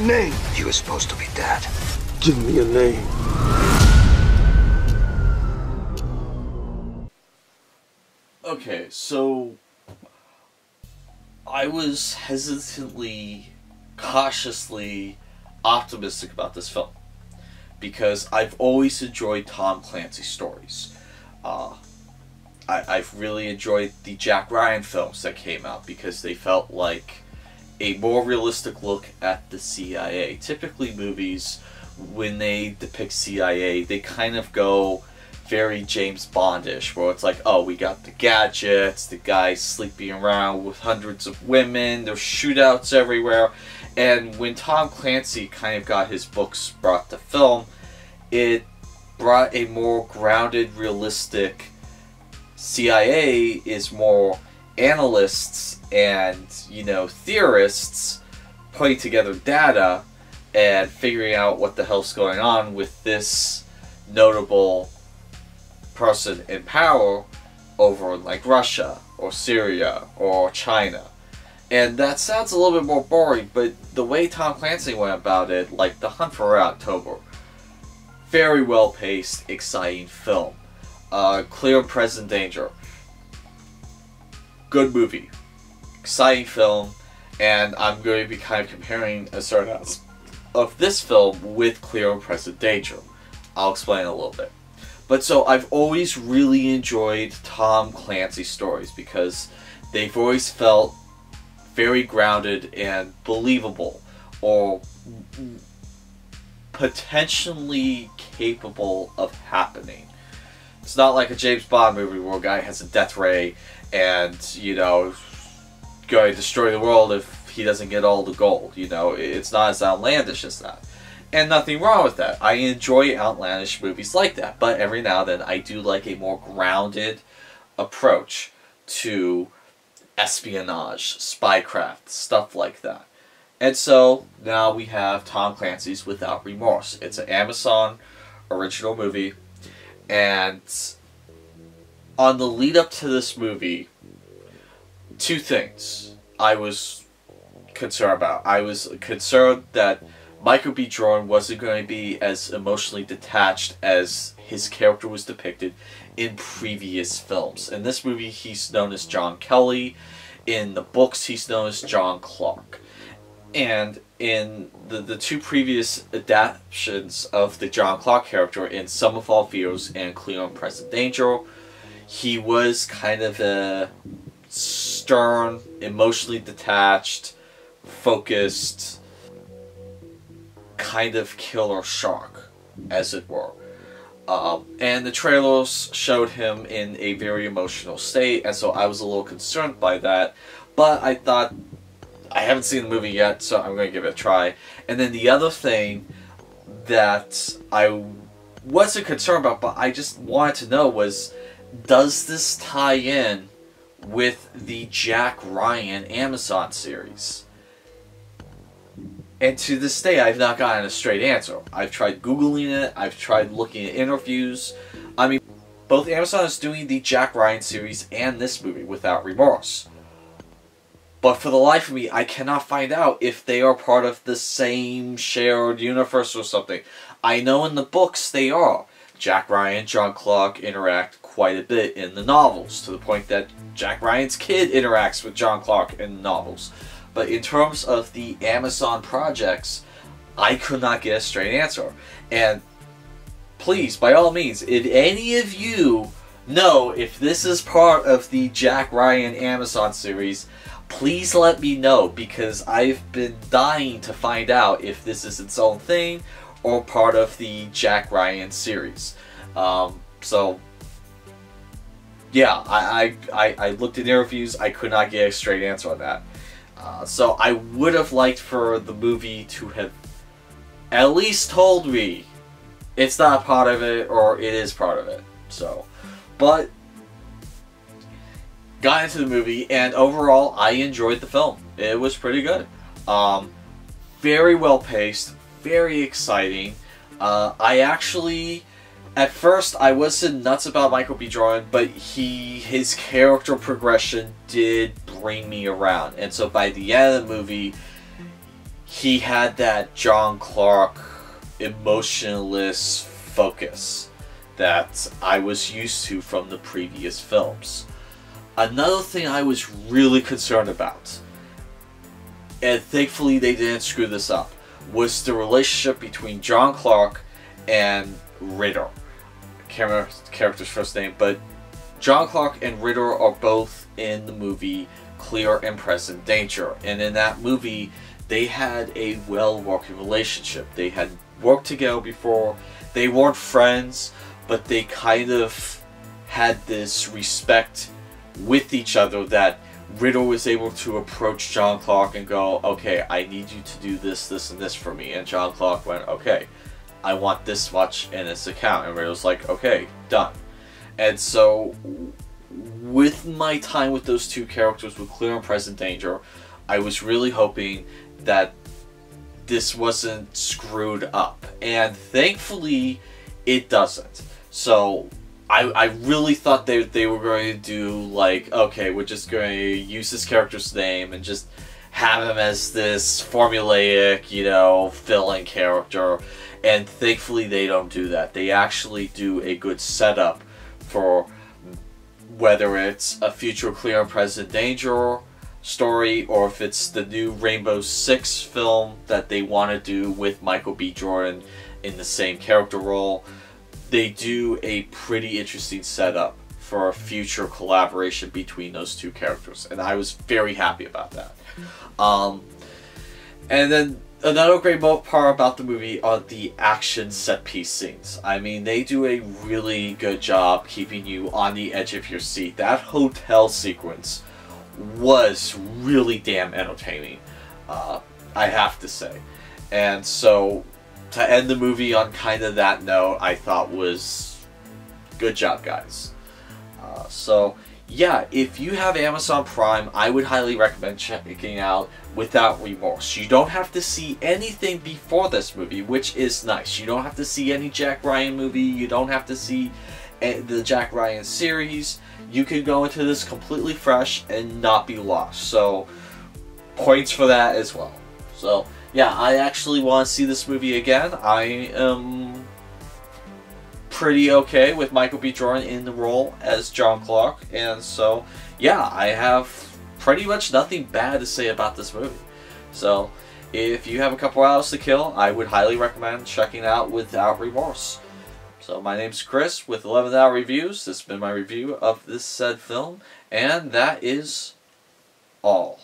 name. He was supposed to be dead. Give me a name. Okay, so I was hesitantly, cautiously optimistic about this film because I've always enjoyed Tom Clancy stories. I've really enjoyed the Jack Ryan films that came out because they felt like a more realistic look at the CIA. Typically movies, when they depict CIA, they kind of go very James Bondish, where it's like, oh, we got the gadgets, the guys sleeping around with hundreds of women, there's shootouts everywhere. And when Tom Clancy kind of got his books brought to film, it brought a more grounded, realistic CIA is more analysts and, you know, theorists putting together data and figuring out what the hell's going on with this notable person in power over like Russia or Syria or China. And that sounds a little bit more boring, but the way Tom Clancy went about it, like The Hunt for Red October, very well paced, exciting film. Clear and Present Danger, good movie, exciting film, and I'm going to be kind of comparing a certain aspect of this film with Clear and Present Danger. I'll explain a little bit. But so I've always really enjoyed Tom Clancy stories because they've always felt very grounded and believable, or potentially capable of happening. It's not like a James Bond movie where a guy has a death ray and, you know, going to destroy the world if he doesn't get all the gold. You know, it's not as outlandish as that. And nothing wrong with that. I enjoy outlandish movies like that, but every now and then I do like a more grounded approach to espionage, spycraft, stuff like that. And so now we have Tom Clancy's Without Remorse. It's an Amazon original movie, and on the lead up to this movie, two things I was concerned about. I was concerned that Michael B. Jordan wasn't going to be as emotionally detached as his character was depicted in previous films. In this movie, he's known as John Kelly. In the books, he's known as John Clark. And in the two previous adaptations of the John Clark character, in Sum of All Fears and Clear and Present Danger, he was kind of a stern, emotionally detached, focused, kind of killer shark, as it were. And the trailers showed him in a very emotional state, and so I was a little concerned by that. But I thought, I haven't seen the movie yet, so I'm going to give it a try. And then the other thing that I wasn't concerned about, but I just wanted to know was, does this tie in with the Jack Ryan Amazon series? And to this day, I've not gotten a straight answer. I've tried Googling it, I've tried looking at interviews. I mean, both Amazon is doing the Jack Ryan series and this movie, Without Remorse. But for the life of me, I cannot find out if they are part of the same shared universe or something. I know in the books they are. Jack Ryan and John Clark interact quite a bit in the novels, to the point that Jack Ryan's kid interacts with John Clark in the novels. But in terms of the Amazon projects, I could not get a straight answer. And please, by all means, if any of you know if this is part of the Jack Ryan Amazon series, please let me know, because I've been dying to find out if this is its own thing or part of the Jack Ryan series. So yeah, I looked at interviews, I could not get a straight answer on that. So I would have liked for the movie to have at least told me it's not part of it or it is part of it. So, but got into the movie, and overall I enjoyed the film. It was pretty good. Very well paced, very exciting. I actually, at first, I wasn't nuts about Michael B. Jordan, but his character progression did bring me around. And so by the end of the movie, he had that John Clark emotionless focus that I was used to from the previous films. Another thing I was really concerned about, and thankfully they didn't screw this up, was the relationship between John Clark and Ritter. I can't remember the character's first name, but John Clark and Ritter are both in the movie Clear and Present Danger. And in that movie, they had a well-working relationship. They had worked together before. They weren't friends, but they kind of had this respect with each other that Ritter was able to approach John Clark and go, okay, I need you to do this, this, and this for me. And John Clark went, okay, I want this much in this account. And Ritter was like, okay, done. And so, with my time with those two characters, with Clear and Present Danger, I was really hoping that this wasn't screwed up. And thankfully, it doesn't. So, I really thought they were going to do, like, okay, we're just going to use this character's name and just have him as this formulaic, you know, fill-in character. And thankfully they don't do that. They actually do a good setup for whether it's a future Clear and Present Danger story or if it's the new Rainbow Six film that they want to do with Michael B. Jordan in the same character role. They do a pretty interesting setup for a future collaboration between those two characters, and I was very happy about that. And then another great part about the movie are the action set piece scenes. I mean, they do a really good job keeping you on the edge of your seat. That hotel sequence was really damn entertaining, I have to say. And so, to end the movie on kind of that note, I thought was good job, guys. So, yeah, if you have Amazon Prime, I would highly recommend checking out Without Remorse. You don't have to see anything before this movie, which is nice. You don't have to see any Jack Ryan movie. You don't have to see the Jack Ryan series. You can go into this completely fresh and not be lost. So, points for that as well. So, yeah, I actually want to see this movie again. I am pretty okay with Michael B. Jordan in the role as John Clark. And so, yeah, I have pretty much nothing bad to say about this movie. So, if you have a couple hours to kill, I would highly recommend checking out Without Remorse. So, my name's Chris with 11 Hour Reviews. This has been my review of this said film. And that is all.